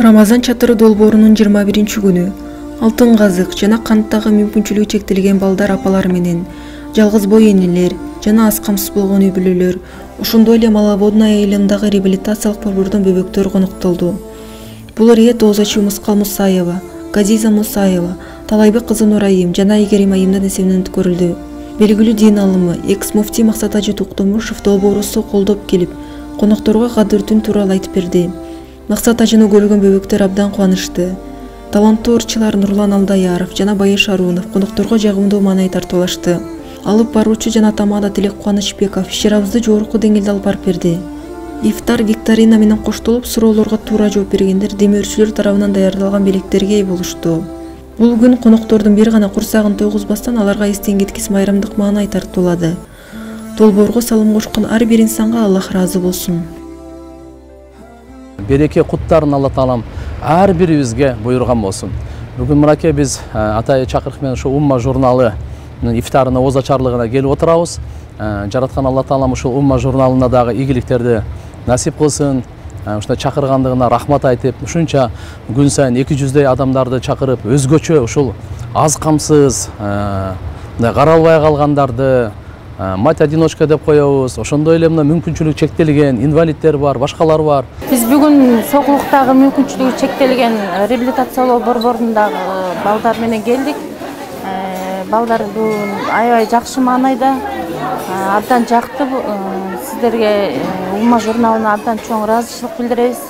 Рамазан чатыры долбоорунун 21-күнү алтын казык жана канттагы мүмкүнчүлүгү чектелген балдар апалар менен жалгыз бой энелер жана аз камсыз болгон үй бүлөлөр, ошондой эле Маловодная айылындагы реабилитациялык борбордон бөбөктөр коноктолду. Бул Риет Оозачу Мускал Мусаева, Газиза Мусаева, Талайбек кызы Нурайым жана Айгерим Айымдын эсебинен өткөрүлдү. Белгилүү дин алымы экс-муфтий Максат Ажы Токтомушев долбоорусу колдоп келип, конокторго Кадыр түн тууралуу айтып берди. Максат Ажыны көргөн бөбөктөр абдан кубанышты. Таланттуу ырчылар Нурлан Алдаяров жана Байыш Арунов конокторго жагымдуу маанай тартуулашты. Алып баруучу жана тамада Тилек Кубанычбеков ишарабызды жогорку деңгээлде алып барып берди. Ифтар викторина менен коштолуп, суроолорго туура жооп бергендер демөөрчүлөр тарабынан даярдалган белектерге ээ болушту. Бул күн коноктордун бир гана курсагын тойгузбастан аларга эстен кеткис майрамдык маанай тартуулады. Долбоорго салым кошкон ар бир инсанга Аллах ыраазы болсун. Береке куттарын Алла таалам ар бирибизге буйруган болсун. Бүгүн мынакей биз Атай чакырык менен ушу Умма журналы ифтарына Оозо ачарлыгына келип отурабыз. Жараткан Алла таалам ушул Умма журналына дагы ийгиликтерди насип кылсын. Ушундай чакыргандыгына рахмат айтып, ушунча күн сайын 200дей адамдарды чакырып, өзгөчө ушул аз камсыз, каралбай калгандарды мать-одиночка деп коебуз. Ошондой эле мына мүмкүнчүлүгү чектелген инвалиддер бар, башкалар бар. Биз бүгүн сокулуктагы мүмкүнчүлүгү чектелген реабилитациялоо борборунда балдар менен келдик. Балдар бүгүн аябай жакшы маанайда, абдан жакты. Сиздерге Умма журналына абдан чоң ыраазычылык билдиребиз.